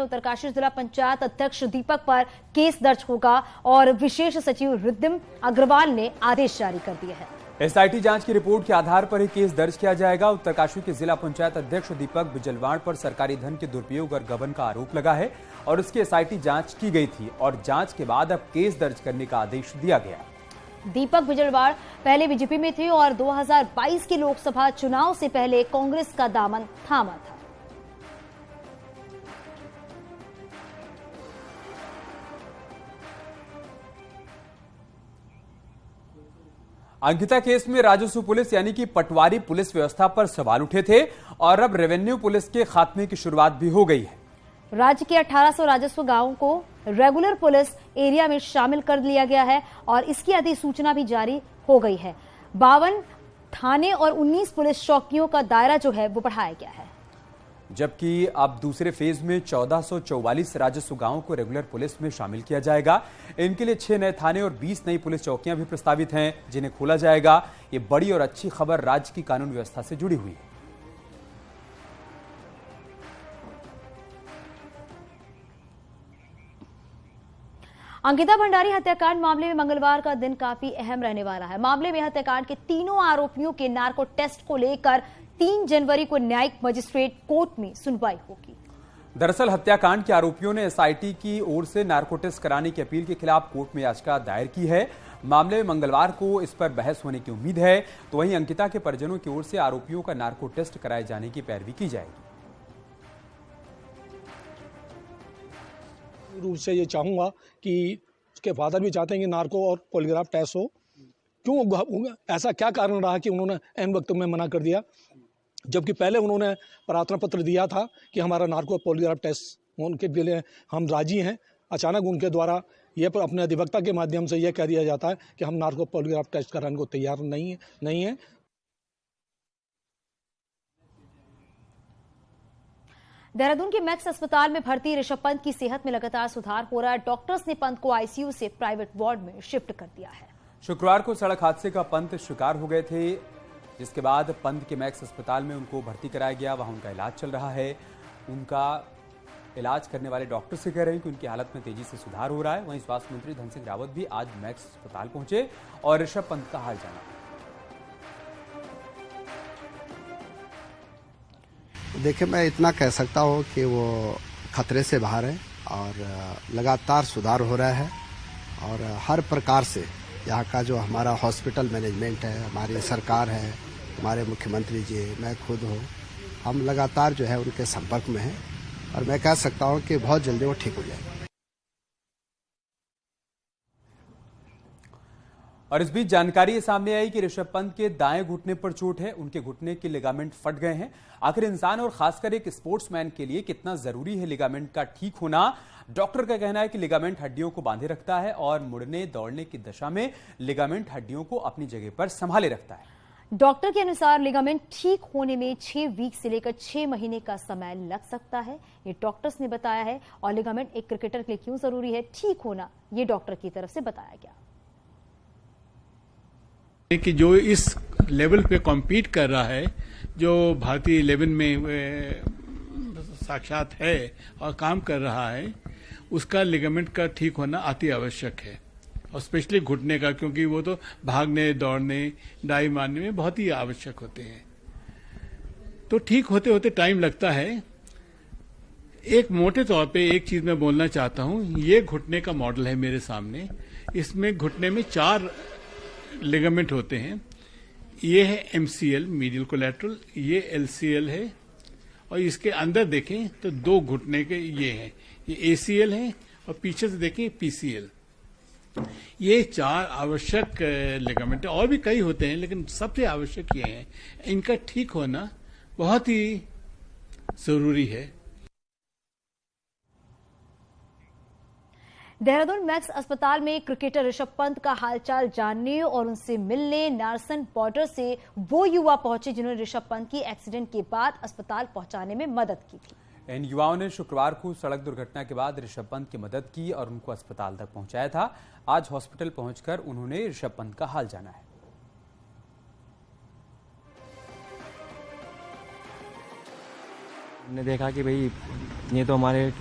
उत्तरकाशी जिला पंचायत अध्यक्ष दीपक पर केस दर्ज होगा और विशेष सचिव रिद्धिम अग्रवाल ने आदेश जारी कर दिए हैं। एसआईटी जांच की रिपोर्ट के आधार पर ही केस दर्ज किया जाएगा। उत्तरकाशी के जिला पंचायत अध्यक्ष दीपक बिजलवाड़ पर सरकारी धन के दुरुपयोग और गबन का आरोप लगा है और उसकी एसआईटी जांच की गई थी और जांच के बाद अब केस दर्ज करने का आदेश दिया गया। दीपक बिजलवाड़ पहले बीजेपी में थे और 2022 के लोकसभा चुनाव से पहले कांग्रेस का दामन थामा था। अंकिता केस में राजस्व पुलिस यानी कि पटवारी पुलिस व्यवस्था पर सवाल उठे थे और अब रेवेन्यू पुलिस के खात्मे की शुरुआत भी हो गई है। राज्य के 1800 राजस्व गांवों को रेगुलर पुलिस एरिया में शामिल कर लिया गया है और इसकी अधिसूचना भी जारी हो गई है। 52 थाने और 19 पुलिस चौकियों का दायरा जो है वो बढ़ाया गया है, जबकि अब दूसरे फेज में 1444 राजस्व गांवों को रेगुलर पुलिस में शामिल किया जाएगा। इनके लिए 6 नए थाने और 20 नई पुलिस चौकियां भी प्रस्तावित हैं, जिन्हें खोला जाएगा। ये बड़ी और अच्छी खबर राज्य की कानून व्यवस्था से जुड़ी हुई है। अंकिता भंडारी हत्याकांड मामले में मंगलवार का दिन काफी अहम रहने वाला है। मामले में हत्याकांड के तीनों आरोपियों के नार्को टेस्ट को लेकर 3 जनवरी को न्यायिक मजिस्ट्रेट कोर्ट में सुनवाई होगी। दरअसल हत्याकांड के आरोपियों ने एसआईटी की ओर से नार्को टेस्ट कराने की अपील के खिलाफ कोर्ट में याचिका दायर की है। मामले में मंगलवार को इस पर बहस होने की उम्मीद है। तो वहीं अंकिता के परिजनों की ओर से आरोपियों का नार्को टेस्ट कराए जाने की पैरवी की जाएगी। रूप से ये चाहूँगा कि उसके फादर भी चाहते हैं कि नार्को और पॉलीग्राफ टेस्ट हो। क्यों, ऐसा क्या कारण रहा कि उन्होंने ऐन वक्त में मना कर दिया, जबकि पहले उन्होंने प्रार्थना पत्र दिया था कि हमारा नार्को पॉलीग्राफ टेस्ट उनके लिए हम राजी हैं। अचानक उनके द्वारा ये अपने अधिवक्ता के माध्यम से यह कह दिया जाता है कि हम नार्को पॉलीग्राफ टेस्ट कराने को तैयार नहीं है। देहरादून के मैक्स अस्पताल में भर्ती ऋषभ पंत की सेहत में लगातार सुधार हो रहा है। डॉक्टर्स ने पंत को आईसीयू से प्राइवेट वार्ड में शिफ्ट कर दिया है। शुक्रवार को सड़क हादसे का पंत शिकार हो गए थे, जिसके बाद पंत के मैक्स अस्पताल में उनको भर्ती कराया गया। वहां उनका इलाज चल रहा है। उनका इलाज करने वाले डॉक्टर से कह रहे हैं कि उनकी हालत में तेजी से सुधार हो रहा है। वहीं स्वास्थ्य मंत्री धन सिंह रावत भी आज मैक्स अस्पताल पहुंचे और ऋषभ पंत का हाल जाना। देखिए, मैं इतना कह सकता हूँ कि वो खतरे से बाहर है और लगातार सुधार हो रहा है और हर प्रकार से यहाँ का जो हमारा हॉस्पिटल मैनेजमेंट है, हमारी सरकार है, हमारे मुख्यमंत्री जी, मैं खुद हूँ, हम लगातार जो है उनके संपर्क में हैं और मैं कह सकता हूँ कि बहुत जल्दी वो ठीक हो जाएगा। और इस बीच जानकारी सामने आई कि ऋषभ पंत के दाएं घुटने पर चोट है। उनके घुटने के लिगामेंट फट गए हैं। आखिर इंसान और खासकर एक स्पोर्ट्समैन के लिए कितना जरूरी है लिगामेंट का ठीक होना। डॉक्टर का कहना है कि लिगामेंट हड्डियों को बांधे रखता है और मुड़ने दौड़ने की दशा में लिगामेंट हड्डियों को अपनी जगह पर संभाले रखता है। डॉक्टर के अनुसार लिगामेंट ठीक होने में 6 वीक से लेकर 6 महीने का समय लग सकता है, ये डॉक्टर्स ने बताया है। और लिगामेंट एक क्रिकेटर के लिए क्यों जरूरी है ठीक होना, ये डॉक्टर की तरफ से बताया गया कि जो इस लेवल पे कॉम्पीट कर रहा है, जो भारतीय 11 में साक्षात है और काम कर रहा है, उसका लिगामेंट का ठीक होना अति आवश्यक है। और स्पेशली घुटने का, क्योंकि वो तो भागने दौड़ने डाई मारने में बहुत ही आवश्यक होते हैं। तो ठीक होते होते टाइम लगता है। एक मोटे तौर पे एक चीज मैं बोलना चाहता हूं, ये घुटने का मॉडल है मेरे सामने। इसमें घुटने में 4 लिगामेंट होते हैं। ये है MCL मीडियल कोलैटरल, ये LCL है और इसके अंदर देखें तो 2 घुटने के ये हैं, ये ACL है और पीछे से देखें PCL। ये 4 आवश्यक लिगामेंट, और भी कई होते हैं लेकिन सबसे आवश्यक ये हैं। इनका ठीक होना बहुत ही जरूरी है। देहरादून मैक्स अस्पताल में क्रिकेटर ऋषभ पंत का हालचाल जानने और उनसे मिलने नारसन बॉर्डर से वो युवा पहुंचे जिन्होंने ऋषभ पंत की एक्सीडेंट के बाद अस्पताल पहुंचाने में मदद की थी। इन युवाओं ने शुक्रवार को सड़क दुर्घटना के बाद ऋषभ पंत की मदद की और उनको अस्पताल तक पहुंचाया था। आज हॉस्पिटल पहुंचकर उन्होंने ऋषभ पंत का हाल जाना है। हमने देखा कि भाई ये तो हमारे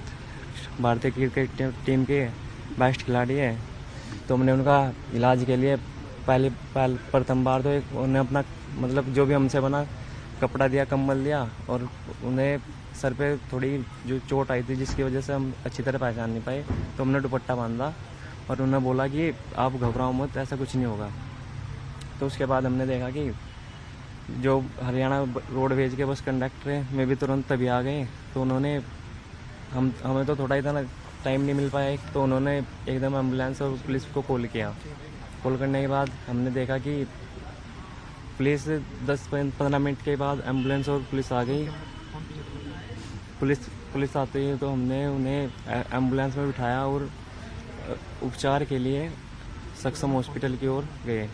भारतीय क्रिकेट टीम के बेस्ट खिलाड़ी है। तो हमने उनका इलाज के लिए प्रथम बार तो उन्हें अपना मतलब जो भी हमसे बना कपड़ा दिया, कंबल दिया, और उन्हें सर पे थोड़ी जो चोट आई थी जिसकी वजह से हम अच्छी तरह पहचान नहीं पाए, तो हमने दुपट्टा बांधा और उन्हें बोला कि आप घबराओ मत, ऐसा कुछ नहीं होगा। तो उसके बाद हमने देखा कि जो हरियाणा रोडवेज के बस कंडक्टर हैं मैं भी तुरंत तभी आ गए। तो उन्होंने हमें तो थोड़ा इतना टाइम नहीं मिल पाया, तो उन्होंने एकदम एम्बुलेंस और पुलिस को कॉल किया। कॉल करने के बाद हमने देखा कि पुलिस 10-15 मिनट के बाद एम्बुलेंस और पुलिस आ गई। पुलिस आते ही तो हमने उन्हें एम्बुलेंस में बिठाया और उपचार के लिए सक्षम हॉस्पिटल की ओर गए।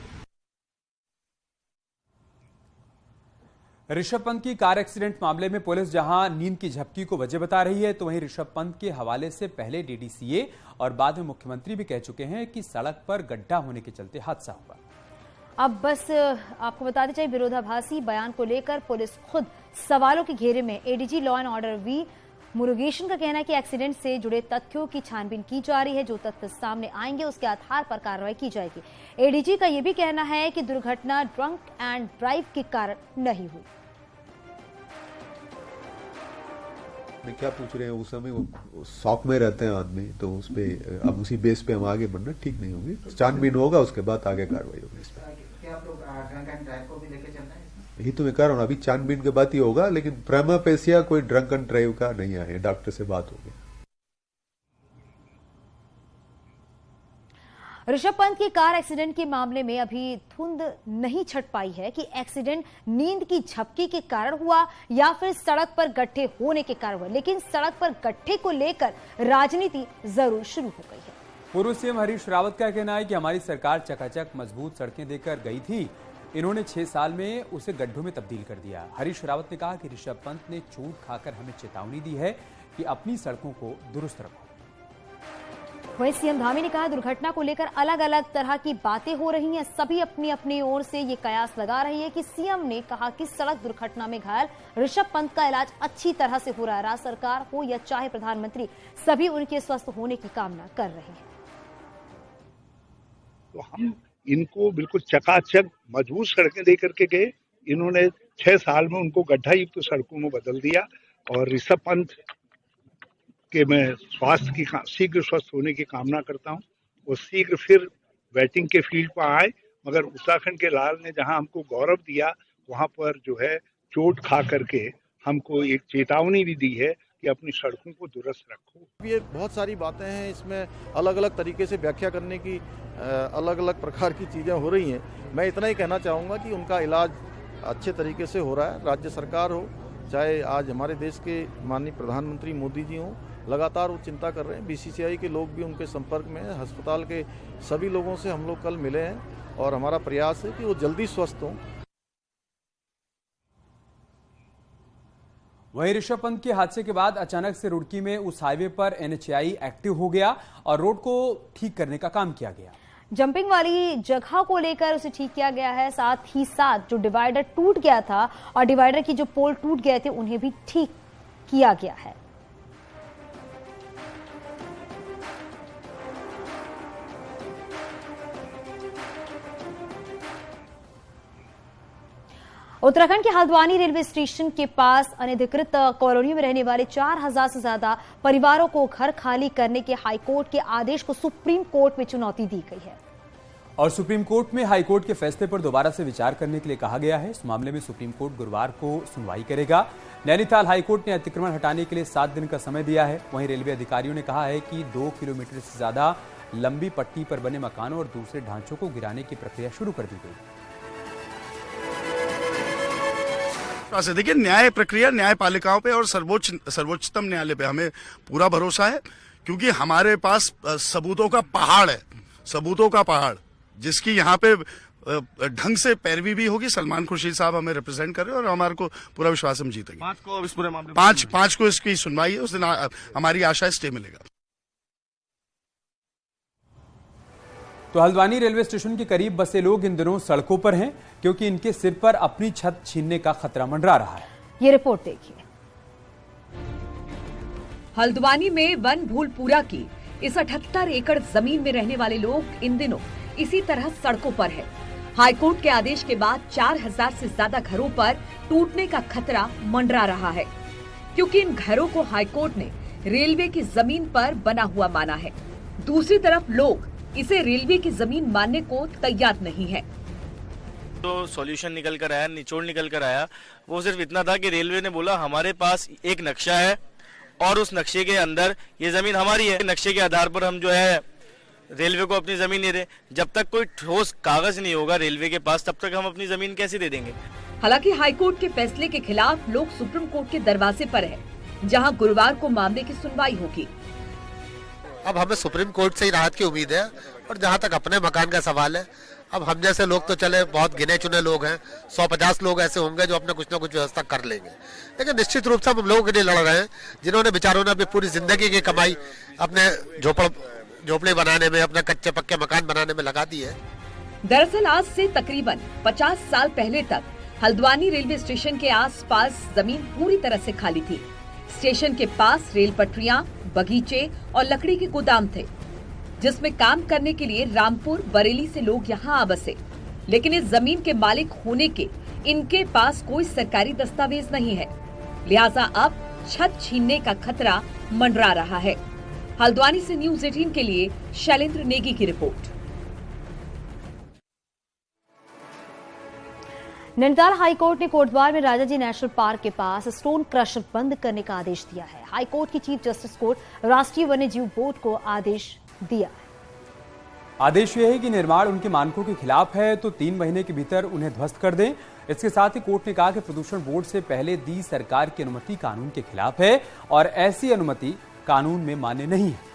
ऋषभ पंत की कार एक्सीडेंट मामले में पुलिस जहां नींद की झपकी को वजह बता रही है, तो वहीं ऋषभ पंत के हवाले से पहले डीडीसीए और बाद में मुख्यमंत्री भी कह चुके हैं कि सड़क पर गड्ढा होने के चलते हादसा हुआ। अब बस आपको बताते चाहिए, विरोधाभासी बयान को लेकर पुलिस खुद सवालों के घेरे में। ADG law and order V Murugesan का कहना है कि एक्सीडेंट से जुड़े तथ्यों की छानबीन की जा रही है, जो तथ्य सामने आएंगे उसके आधार पर कार्रवाई की जाएगी। एडीजी का यह भी कहना है कि दुर्घटना ड्रंक एंड ड्राइव के कारण नहीं हुई। क्या पूछ रहे हैं, उस समय वो शौक में रहते हैं आदमी, तो उस पे अब उसी बेस पे हम आगे बढ़ना ठीक नहीं होगी। छानबीन होगा, उसके बाद आगे कार्रवाई होगी इस पर। क्या आप लोग ड्रंक एंड ड्राइव को भी लेके चल रहे हैं? यही तो मैं कह रहा हूँ, अभी छानबीन के बाद ही होगा, लेकिन प्रेमा पेशिया कोई ड्रंक एंड ड्राइव का नहीं आए। डॉक्टर से बात होगी। ऋषभ पंत की कार एक्सीडेंट के मामले में अभी धुंध नहीं छट पाई है कि एक्सीडेंट नींद की झपकी के कारण हुआ या फिर सड़क पर गड्ढे होने के कारण हुआ, लेकिन सड़क पर गड्ढे को लेकर राजनीति जरूर शुरू हो गई है। पूर्व सीएम हरीश रावत का कहना है कि हमारी सरकार चकाचक मजबूत सड़कें देकर गई थी, इन्होंने 6 साल में उसे गड्ढों में तब्दील कर दिया। हरीश रावत ने कहा कि ऋषभ पंत ने चोट खाकर हमें चेतावनी दी है कि अपनी सड़कों को दुरुस्त रखो। वहीं सीएम धामी ने कहा, दुर्घटना को लेकर अलग अलग तरह की बातें हो रही हैं, सभी अपनी अपनी ओर से ये कयास लगा रही है कि सीएम ने कहा कि सड़क दुर्घटना में घायल ऋषभ पंत का इलाज अच्छी तरह से हो रहा है। राज्य सरकार हो या चाहे प्रधानमंत्री, सभी उनके स्वस्थ होने की कामना कर रहे हैं। तो हम इनको बिल्कुल चकाचक मजबूत सड़कें दे करके गए। इन्होंने 6 साल में उनको गड्ढा युक्त सड़कों में बदल दिया। और ऋषभ पंत के मैं शीघ्र स्वस्थ होने की कामना करता हूं। वो शीघ्र फिर बैटिंग के फील्ड पर आए। मगर उत्तराखंड के लाल ने जहां हमको गौरव दिया, वहां पर जो है चोट खा करके हमको एक चेतावनी भी दी है कि अपनी सड़कों को दुरुस्त रखो। ये बहुत सारी बातें हैं, इसमें अलग अलग तरीके से व्याख्या करने की अलग अलग प्रकार की चीज़ें हो रही हैं। मैं इतना ही कहना चाहूँगा कि उनका इलाज अच्छे तरीके से हो रहा है। राज्य सरकार हो, चाहे आज हमारे देश के माननीय प्रधानमंत्री मोदी जी हों, लगातार वो चिंता कर रहे हैं। बीसीसीआई के लोग भी उनके संपर्क में हैं। अस्पताल के सभी लोगों से हम लोग कल मिले हैं और हमारा प्रयास है कि वो जल्दी स्वस्थ हों। वहीं ऋषभ पंत के हादसे के बाद अचानक से रुड़की में उस हाईवे पर NHAI एक्टिव हो गया और रोड को ठीक करने का काम किया गया। जंपिंग वाली जगह को लेकर उसे ठीक किया गया है, साथ ही साथ जो डिवाइडर टूट गया था और डिवाइडर की जो पोल टूट गए थे उन्हें भी ठीक किया गया है। उत्तराखंड के हल्द्वानी रेलवे स्टेशन के पास अनधिकृत कॉलोनी में रहने वाले 4000 से ज्यादा परिवारों को घर खाली करने के हाईकोर्ट के आदेश को सुप्रीम कोर्ट में चुनौती दी गई है। और सुप्रीम कोर्ट में हाईकोर्ट के फैसले पर दोबारा से विचार करने के लिए कहा गया है। इस मामले में सुप्रीम कोर्ट गुरुवार को सुनवाई करेगा। नैनीताल हाईकोर्ट ने अतिक्रमण हटाने के लिए 7 दिन का समय दिया है। वहीं रेलवे अधिकारियों ने कहा है कि 2 किलोमीटर से ज्यादा लंबी पट्टी पर बने मकानों और दूसरे ढांचों को गिराने की प्रक्रिया शुरू कर दी गई। देखिए, न्याय प्रक्रिया न्यायपालिकाओं पे और सर्वोच्चतम न्यायालय पे हमें पूरा भरोसा है, क्योंकि हमारे पास सबूतों का पहाड़ है, सबूतों का पहाड़, जिसकी यहाँ पे ढंग से पैरवी भी होगी। सलमान खुर्शीद साहब हमें रिप्रेजेंट कर रहे हैं और हमारे को पूरा विश्वास हम जीतेंगे। 5 को इस पूरे मामले 5 को इसकी सुनवाई है। उस दिन हमारी आशा है स्टे मिलेगा। तो हल्द्वानी रेलवे स्टेशन के करीब बसे लोग इन दिनों सड़कों पर हैं, क्योंकि इनके सिर पर अपनी छत छीनने का खतरा मंडरा रहा है। ये रिपोर्ट देखिए। हल्द्वानी में वन भूलपुरा की इस 78 एकड़ जमीन में रहने वाले लोग इन दिनों इसी तरह सड़कों पर है। हाईकोर्ट के आदेश के बाद 4000 से ज्यादा घरों पर टूटने का खतरा मंडरा रहा है, क्योंकि इन घरों को हाईकोर्ट ने रेलवे की जमीन पर बना हुआ माना है। दूसरी तरफ लोग इसे रेलवे की जमीन मानने को तैयार नहीं है। तो सॉल्यूशन निकल कर आया, निचोड़ निकल कर आया, वो सिर्फ इतना था कि रेलवे ने बोला हमारे पास एक नक्शा है और उस नक्शे के अंदर ये जमीन हमारी है। नक्शे के आधार पर हम जो है रेलवे को अपनी जमीन नहीं दे। जब तक कोई ठोस कागज नहीं होगा रेलवे के पास, तब तक हम अपनी जमीन कैसे दे देंगे। हालांकि हाईकोर्ट के फैसले के खिलाफ लोग सुप्रीम कोर्ट के दरवाजे पर है, जहां गुरुवार को मामले की सुनवाई होगी। अब हमें सुप्रीम कोर्ट से ही राहत की उम्मीद है। और जहां तक अपने मकान का सवाल है, अब हम जैसे लोग तो चले बहुत गिने चुने लोग हैं, 150 लोग ऐसे होंगे जो अपने कुछ ना कुछ व्यवस्था कर लेंगे। लेकिन निश्चित रूप से हम लोगों के लिए लड़ रहे हैं जिन्होंने बेचारों ने अपनी पूरी जिंदगी की कमाई अपने झोपड़ी बनाने में, अपने कच्चे पक्के मकान बनाने में लगा दी है। दरअसल आज से तकरीबन 50 साल पहले तक हल्द्वानी रेलवे स्टेशन के आसपास जमीन पूरी तरह से खाली थी। स्टेशन के पास रेल पटरियां, बगीचे और लकड़ी के गोदाम थे, जिसमें काम करने के लिए रामपुर, बरेली से लोग यहाँ आ बसे। लेकिन इस जमीन के मालिक होने के इनके पास कोई सरकारी दस्तावेज नहीं है, लिहाजा अब छत छीनने का खतरा मंडरा रहा है। हल्द्वानी से न्यूज 18 के लिए शैलेंद्र नेगी की रिपोर्ट। नैनीताल हाईकोर्ट ने कोटद्वार में राजाजी नेशनल पार्क के पास स्टोन क्रशर बंद करने का आदेश दिया है। हाईकोर्ट की चीफ जस्टिस कोर्ट राष्ट्रीय वन्यजीव बोर्ड को आदेश दिया। आदेश यह है कि निर्माण उनके मानकों के खिलाफ है तो 3 महीने के भीतर उन्हें ध्वस्त कर दें। इसके साथ ही कोर्ट ने कहा कि प्रदूषण बोर्ड से पहले दी सरकार की अनुमति कानून के खिलाफ है और ऐसी अनुमति कानून में मान्य नहीं है।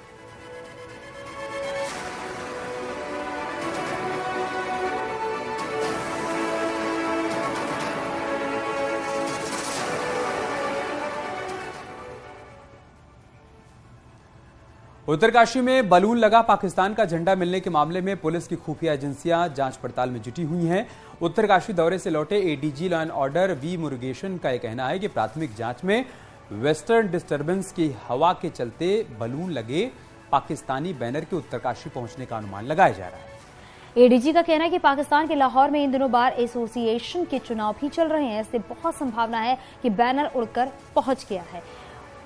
उत्तरकाशी में बलून लगा पाकिस्तान का झंडा मिलने के मामले में पुलिस की खुफिया एजेंसियां जांच पड़ताल में जुटी हुई हैं। उत्तरकाशी दौरे से लौटे ADG law and order V Murugesan का यह कहना है कि प्राथमिक जांच में वेस्टर्न डिस्टर्बेंस की हवा के चलते बलून लगे पाकिस्तानी बैनर के उत्तरकाशी पहुंचने का अनुमान लगाया जा रहा है। एडीजी का कहना है कि पाकिस्तान के लाहौर में इन दिनों बार एसोसिएशन के चुनाव भी चल रहे हैं, इससे बहुत संभावना है कि बैनर उड़कर पहुंच गया है।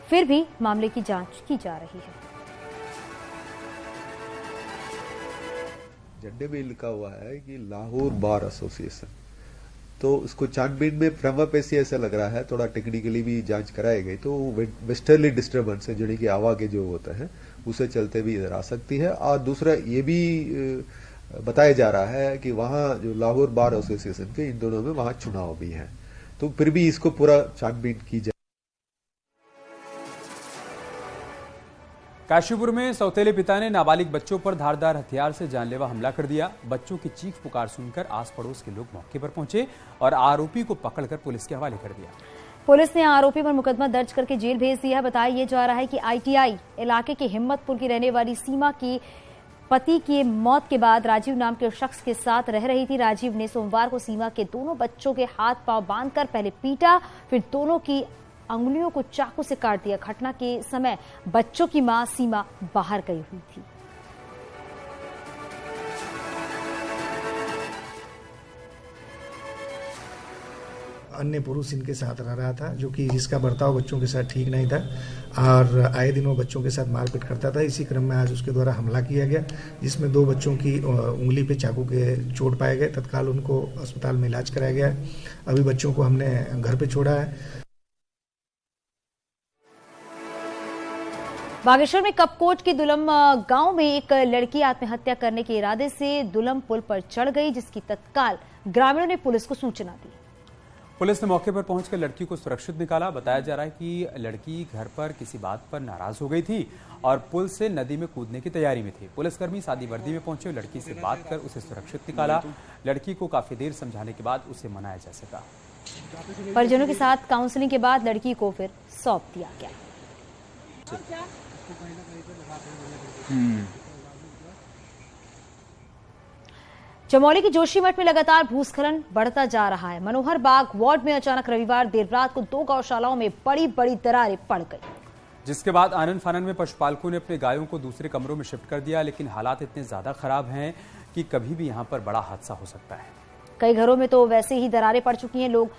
फिर भी मामले की जांच की जा रही है। झंडे में लिखा हुआ है कि लाहौर बार एसोसिएशन, तो उसको छानबीन में प्रमा पेशी ऐसा लग रहा है, थोड़ा टेक्निकली भी जांच कराई गई तो वेस्टर्ली डिस्टर्बेंस है यानी कि हवा के जो होता है उसे चलते भी इधर आ सकती है। और दूसरा ये भी बताया जा रहा है कि वहाँ जो लाहौर बार एसोसिएशन के इन दोनों में वहाँ चुनाव भी है, तो फिर भी इसको पूरा छानबीन की जाए। काशीपुर में सौतेले पिता ने नाबालिग बच्चों पर धारदार हथियार से जानलेवा हमला कर दिया। बच्चों की चीख पुकार सुनकर आस पड़ोस के लोग मौके पर पहुंचे और आरोपी को पकड़कर पुलिस के हवाले कर दिया। पुलिस ने आरोपी पर मुकदमा दर्ज करके जेल भेज दिया। बताया यह जा रहा है कि आईटीआई इलाके के हिम्मतपुर की रहने वाली सीमा की पति की मौत के बाद राजीव नाम के शख्स के साथ रह रही थी। राजीव ने सोमवार को सीमा के दोनों बच्चों के हाथ पांव बांधकर पहले पीटा, फिर दोनों की अंगुलियों को चाकू से काट दिया। घटना के समय बच्चों की मां सीमा बाहर गई हुई थी। अन्य पुरुष इनके साथ रह रहा था, जो कि जिसका बर्ताव बच्चों के साथ ठीक नहीं था और आए दिन वो बच्चों के साथ मारपीट करता था। इसी क्रम में आज उसके द्वारा हमला किया गया, जिसमें 2 बच्चों की उंगली पे चाकू के चोट पाए गए। तत्काल उनको अस्पताल में इलाज कराया गया। अभी बच्चों को हमने घर पे छोड़ा है। बागेश्वर में कपकोट की दुलम गांव में एक लड़की आत्महत्या करने के इरादे से दुलम पुल पर चढ़ गई, जिसकी तत्काल ग्रामीणों ने पुलिस को सूचना दी। पुलिस ने मौके पर पहुंचकर लड़की को सुरक्षित निकाला। बताया जा रहा है कि लड़की घर पर किसी बात पर नाराज हो गई थी और पुल से नदी में कूदने की तैयारी में थी। पुलिसकर्मी सादी वर्दी में पहुंचे, लड़की से बात कर उसे सुरक्षित निकाला। लड़की को काफी देर समझाने के बाद उसे मनाया जा सका। परिजनों के साथ काउंसलिंग के बाद लड़की को फिर सौंप दिया गया। चमोली के जोशीमठ में लगातार भूस्खलन बढ़ता जा रहा है। मनोहर बाग वार्ड में अचानक रविवार देर रात को 2 गौशालाओं में बड़ी बड़ी दरारें पड़ गई। जिसके बाद आनन फानन में पशुपालकों ने अपने गायों को दूसरे कमरों में शिफ्ट कर दिया, लेकिन हालात इतने ज्यादा खराब हैं कि कभी भी यहां पर बड़ा हादसा हो सकता है। कई घरों में तो वैसे ही दरारें पड़ चुकी हैं, लोग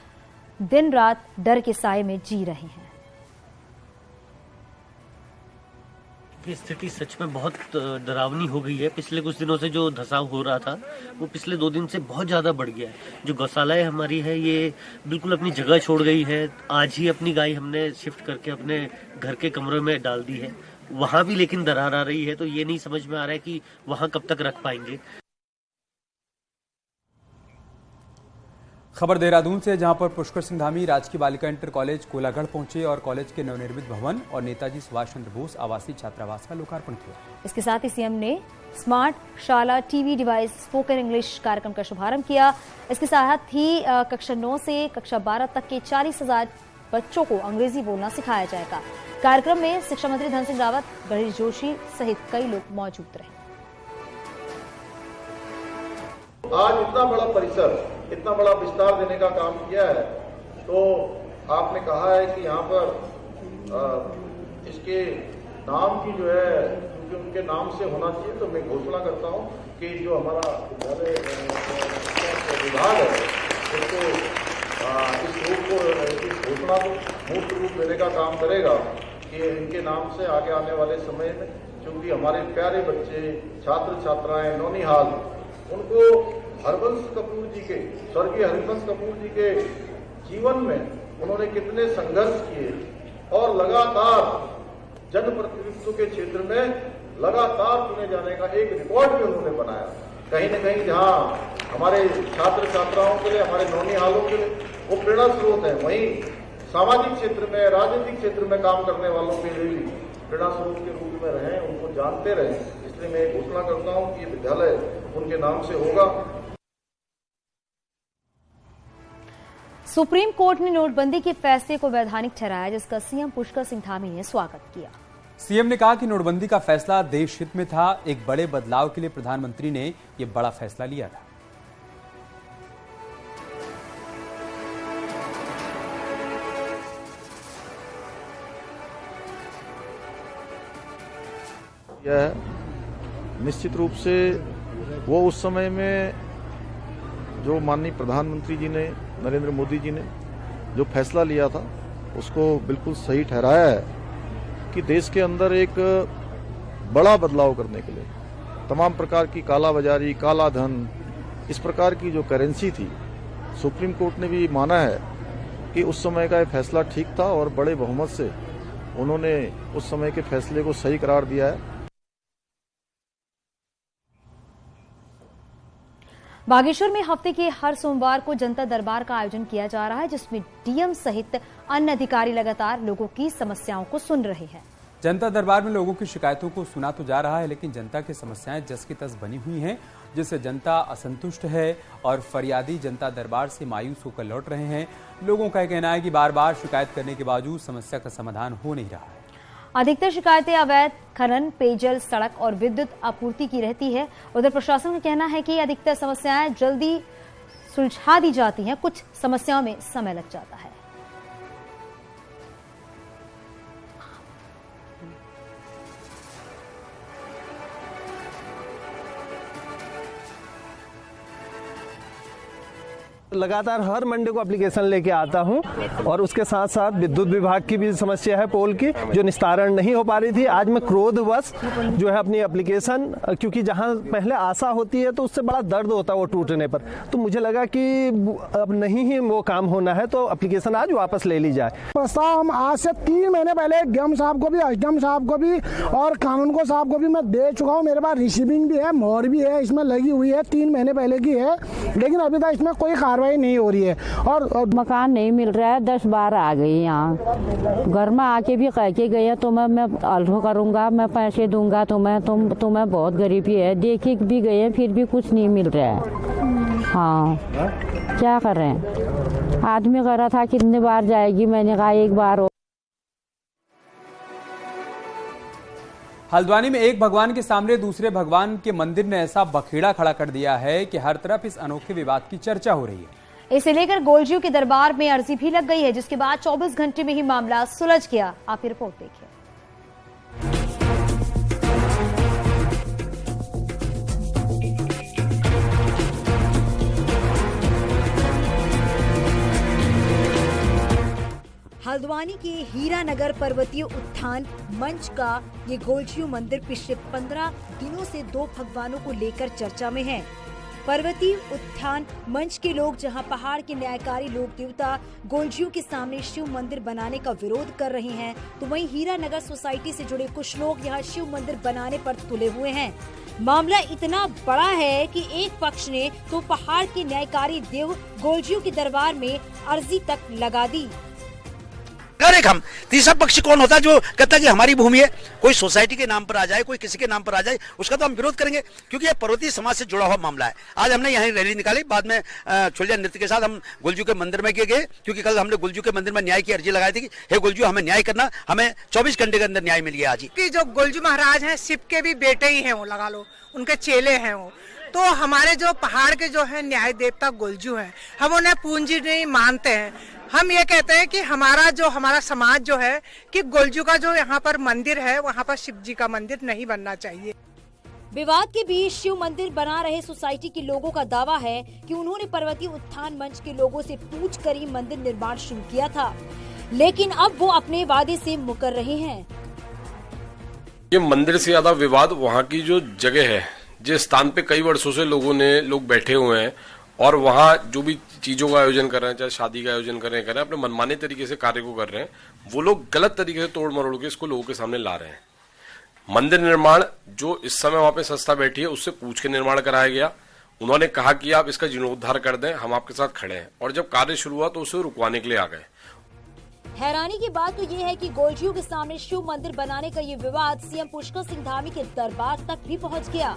दिन रात डर के साए में जी रहे हैं। ये स्थिति सच में बहुत डरावनी हो गई है। पिछले कुछ दिनों से जो धसाव हो रहा था वो पिछले 2 दिन से बहुत ज़्यादा बढ़ गया है। जो गौशालाएं हमारी है ये बिल्कुल अपनी जगह छोड़ गई है। आज ही अपनी गाय हमने शिफ्ट करके अपने घर के कमरे में डाल दी है। वहाँ भी लेकिन दरार आ रही है, तो ये नहीं समझ में आ रहा है कि वहाँ कब तक रख पाएंगे। खबर देहरादून से, जहां पर पुष्कर सिंह धामी राजकीय बालिका इंटर कॉलेज कोलागढ़ पहुंचे और कॉलेज के नवनिर्मित भवन और नेताजी सुभाष चंद्र बोस आवासीय छात्रावास का लोकार्पण किया। इसके साथ ही सीएम ने स्मार्ट शाला टीवी डिवाइस स्पोकन इंग्लिश कार्यक्रम का शुभारंभ किया। इसके साथ ही कक्षा 9 से कक्षा 12 तक के 40,000 बच्चों को अंग्रेजी बोलना सिखाया जाएगा। कार्यक्रम में शिक्षा मंत्री धन सिंह रावत, गणेश जोशी सहित कई लोग मौजूद रहे। आज इतना बड़ा परिसर, इतना बड़ा विस्तार देने का काम किया है, तो आपने कहा है कि यहाँ पर इसके नाम की जो है, क्योंकि उनके नाम से होना चाहिए, तो मैं घोषणा करता हूँ कि जो हमारा विभाग है उसको इस घोषणा को मूर्त रूप देने का काम करेगा कि इनके नाम से आगे आने वाले समय में, क्योंकि हमारे प्यारे बच्चे, छात्र छात्राएं नौनिहाल, उनको हरबंश कपूर जी के, स्वर्गीय हरबंश कपूर जी के जीवन में उन्होंने कितने संघर्ष किए और लगातार जनप्रतिनिधित्व के क्षेत्र में लगातार चुने जाने का एक रिकॉर्ड भी उन्होंने बनाया। कहीं न कहीं जहां हमारे छात्र छात्राओं के लिए, हमारे नौनिहालों के लिए वो प्रेरणा स्रोत है, वहीं सामाजिक क्षेत्र में, राजनीतिक क्षेत्र में काम करने वालों के लिए भी प्रेरणा स्रोत के रूप में रहें, उनको जानते रहें। इसलिए मैं घोषणा करता हूं कि ये विद्यालय उनके नाम से होगा। सुप्रीम कोर्ट ने नोटबंदी के फैसले को वैधानिक ठहराया, जिसका सीएम पुष्कर सिंह धामी ने स्वागत किया। सीएम ने कहा कि नोटबंदी का फैसला देश हित में था। एक बड़े बदलाव के लिए प्रधानमंत्री ने यह बड़ा फैसला लिया था। यह निश्चित रूप से वो उस समय में जो माननीय प्रधानमंत्री जी ने, नरेंद्र मोदी जी ने जो फैसला लिया था उसको बिल्कुल सही ठहराया है कि देश के अंदर एक बड़ा बदलाव करने के लिए तमाम प्रकार की कालाबाजारी, काला धन, इस प्रकार की जो करेंसी थी, सुप्रीम कोर्ट ने भी माना है कि उस समय का यह फैसला ठीक था और बड़े बहुमत से उन्होंने उस समय के फैसले को सही करार दिया है। बागेश्वर में हफ्ते के हर सोमवार को जनता दरबार का आयोजन किया जा रहा है, जिसमें डीएम सहित अन्य अधिकारी लगातार लोगों की समस्याओं को सुन रहे हैं। जनता दरबार में लोगों की शिकायतों को सुना तो जा रहा है, लेकिन जनता की समस्याएं जस की तस बनी हुई हैं, जिससे जनता असंतुष्ट है और फरियादी जनता दरबार से मायूस होकर लौट रहे हैं। लोगों का कहना है कि बार बार शिकायत करने के बावजूद समस्या का समाधान हो नहीं रहा है। अधिकतर शिकायतें अवैध खनन, पेयजल, सड़क और विद्युत आपूर्ति की रहती है। उधर प्रशासन का कहना है कि अधिकतर समस्याएं जल्दी सुलझा दी जाती हैं, कुछ समस्याओं में समय लग जाता है। लगातार हर मंडे को एप्लीकेशन लेके आता हूं और उसके साथ साथ विद्युत विभाग की भी समस्या है, पोल की जो निस्तारण नहीं हो पा रही थी। आज मैं क्रोधवश जो है अपनी एप्लीकेशन, क्योंकि जहां पहले आशा होती है तो उससे बड़ा दर्द होता है वो टूटने पर, तो मुझे लगा कि अब नहीं ही वो काम होना है, तो एप्लीकेशन आज वापस ले ली जाए। प्रस्ताव हम आज से 3 महीने पहले डीएम साहब को भी, एसडीएम साहब को भी और कानून को साहब को भी मैं दे चुका हूँ। मेरे पास रिसीविंग भी है, मोहर भी है, इसमें लगी हुई है, 3 महीने पहले की है, लेकिन अभी तक इसमें कोई कार्रवाई नहीं हो रही है और मकान नहीं मिल रहा है। 10 बार आ गई यहाँ, घर में आके भी कह के गए तो मैं अल्टो करूंगा, मैं पैसे दूंगा तुम्हें बहुत गरीबी है। देखे भी गए फिर भी कुछ नहीं मिल रहा है। हाँ, क्या कर रहे हैं? आदमी कह रहा था कितने बार जाएगी, मैंने कहा एक बार। हल्द्वानी में एक भगवान के सामने दूसरे भगवान के मंदिर ने ऐसा बखेड़ा खड़ा कर दिया है कि हर तरफ इस अनोखे विवाद की चर्चा हो रही है। इसे लेकर गोलजियों के दरबार में अर्जी भी लग गई है, जिसके बाद 24 घंटे में ही मामला सुलझ गया। आप ये रिपोर्ट देखिए। हल्द्वानी के हीरानगर पर्वतीय उत्थान मंच का ये गोलझियू मंदिर पिछले 15 दिनों से 2 भगवानों को लेकर चर्चा में है। पर्वतीय उत्थान मंच के लोग जहां पहाड़ के न्यायकारी लोक देवता गोलझियू के सामने शिव मंदिर बनाने का विरोध कर रहे हैं, तो वहीं हीरानगर सोसाइटी से जुड़े कुछ लोग यहां शिव मंदिर बनाने पर तुले हुए हैं। मामला इतना बड़ा है कि एक पक्ष ने तो पहाड़ के न्यायकारी देव गोलझियू के दरबार में अर्जी तक लगा दी। एक हम तीसरा पक्ष कौन होता है जो कहता है कि हमारी भूमि है, कोई सोसाइटी के नाम पर आ जाए, कोई किसी के नाम पर आ जाए, उसका तो हम विरोध करेंगे, क्योंकि ये पर्वतीय समाज से जुड़ा हुआ मामला है। आज हमने यहाँ रैली निकाली, बाद में छोलिया नृत्य के साथ हम गोलझियू के मंदिर में गए, क्योंकि कल हमने गोलझियू के मंदिर में न्याय की अर्जी लगाई थी कि हे गोलझियू हमें न्याय करना, हमें 24 घंटे के अंदर न्याय मिल गया। आज ही जो गोलझियू महाराज हैं शिव के भी बेटे ही हैं, वो लगा लो उनके चेले हैं वो, तो हमारे जो पहाड़ के जो है न्याय देवता गोलझियू हैं, हम उन्हें पूंजी नहीं मानते हैं। हम ये कहते हैं कि हमारा समाज जो है कि गोलझियू का जो यहाँ पर मंदिर है वहाँ पर शिव जी का मंदिर नहीं बनना चाहिए। विवाद के बीच शिव मंदिर बना रहे सोसाइटी के लोगों का दावा है कि उन्होंने पर्वतीय उत्थान मंच के लोगों से पूछ कर ही मंदिर निर्माण शुरू किया था, लेकिन अब वो अपने वादे से मुकर रहे हैं। ये मंदिर से ज्यादा विवाद वहाँ की जो जगह है, जिस स्थान पे कई वर्षों से लोग बैठे हुए हैं और वहाँ जो भी चीजों का आयोजन कर रहे हैं, चाहे शादी का आयोजन कर रहे हैं, अपने मनमाने तरीके से कार्य को कर रहे हैं, वो लोग गलत तरीके से तोड़ मरोड़ के इसको लोगों के सामने ला रहे हैं। मंदिर निर्माण जो इस समय वहाँ पे संस्था बैठी है उससे पूछ के निर्माण कराया गया। उन्होंने कहा कि आप इसका जीर्णोद्धार कर दें, हम आपके साथ खड़े हैं, और जब कार्य शुरू हुआ तो उसे रुकवाने के लिए आ गए। हैरानी की बात तो ये है कि गोलझियू के सामने शिव मंदिर बनाने का ये विवाद सीएम पुष्कर सिंह धामी के दरबार तक भी पहुंच गया,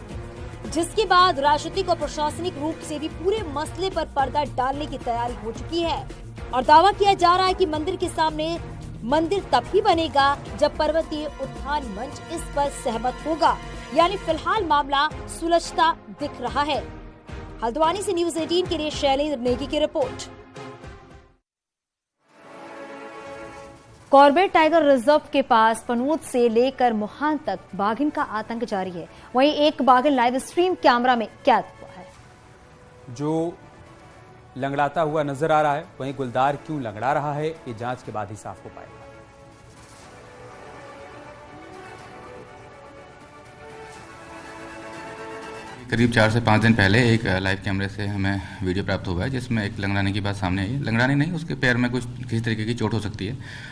जिसके बाद राजनीतिक और प्रशासनिक रूप से भी पूरे मसले पर पर्दा डालने की तैयारी हो चुकी है और दावा किया जा रहा है कि मंदिर के सामने मंदिर तब ही बनेगा जब पर्वतीय उत्थान मंच इस पर सहमत होगा। यानी फिलहाल मामला सुलझता दिख रहा है। हल्द्वानी से न्यूज़ 18 के लिए शैलेंद्र नेगी की रिपोर्ट। कॉर्बेट टाइगर रिजर्व के पास पनूत से लेकर मुहान तक बाघिन का आतंक जारी है। वहीं एक बाघिन लाइव स्ट्रीम कैमरा में कैद हुआ है, जो लंगड़ाता हुआ नजर आ रहा है। वहीं गुलदार क्यों लंगड़ा रहा है, ये जांच के बाद ही साफ हो पाएगा। करीब 4 से 5 दिन पहले एक लाइव कैमरे से हमें वीडियो प्राप्त हुआ है जिसमें एक लंगड़ाने की बात सामने आई है। लंगड़ाने नहीं, उसके पैर में कुछ किसी तरीके की चोट हो सकती है।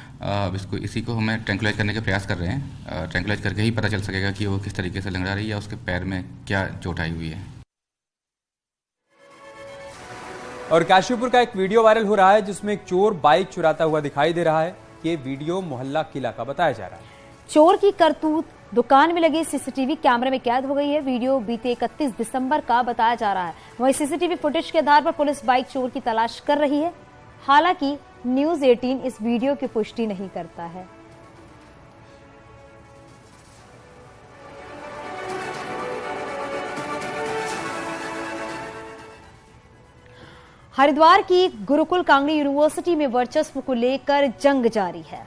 इसी को हमें ट्रैंकुलाइज करने का प्रयास कर रहे हैं। ट्रैंकुलाइज करके ही पता चल सकेगा कि वो किस तरीके से लंगड़ा रही है या उसके पैर में क्या चोट आई हुई है। और काशीपुर का एक वीडियो वायरल हो रहा है जिसमें एक चोर बाइक चुराता हुआ दिखाई दे रहा है। ये वीडियो मोहल्ला किला का बताया जा रहा है। चोर की करतूत दुकान में लगे सीसीटीवी कैमरे में कैद हो गई है। वीडियो बीते 31 दिसंबर का बताया जा रहा है। वहीं सीसीटीवी फुटेज के आधार पर पुलिस बाइक चोर की तलाश कर रही है। हालांकि न्यूज़ 18 इस वीडियो की पुष्टि नहीं करता है। हरिद्वार की गुरुकुल कांगड़ी यूनिवर्सिटी में वर्चस्व को लेकर जंग जारी है।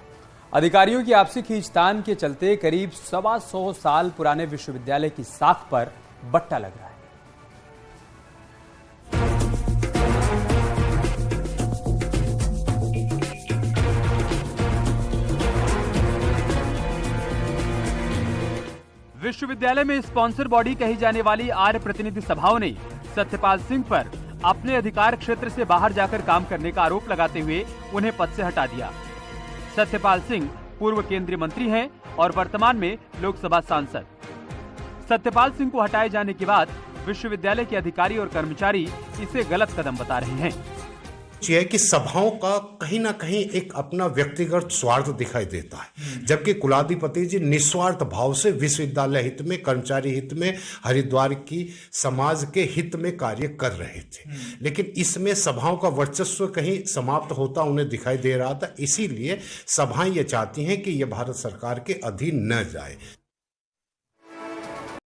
अधिकारियों की आपसी खींचतान के चलते करीब 125 साल पुराने विश्वविद्यालय की साख पर बट्टा लग रहा है। विश्वविद्यालय में स्पॉन्सर बॉडी कही जाने वाली आर्य प्रतिनिधि सभाओं ने सत्यपाल सिंह पर अपने अधिकार क्षेत्र से बाहर जाकर काम करने का आरोप लगाते हुए उन्हें पद से हटा दिया। सत्यपाल सिंह पूर्व केंद्रीय मंत्री हैं और वर्तमान में लोकसभा सांसद। सत्यपाल सिंह को हटाए जाने के बाद विश्वविद्यालय के अधिकारी और कर्मचारी इसे गलत कदम बता रहे हैं। है कि सभाओं का कहीं ना कहीं एक अपना व्यक्तिगत स्वार्थ दिखाई देता है, जबकि कुलाधिपति जी निस्वार्थ भाव से विश्वविद्यालय हित में, कर्मचारी हित में, हरिद्वार की समाज के हित में कार्य कर रहे थे। लेकिन इसमें सभाओं का वर्चस्व कहीं समाप्त होता उन्हें दिखाई दे रहा था। इसीलिए सभाएं ये चाहती हैं कि ये भारत सरकार के अधीन न जाए।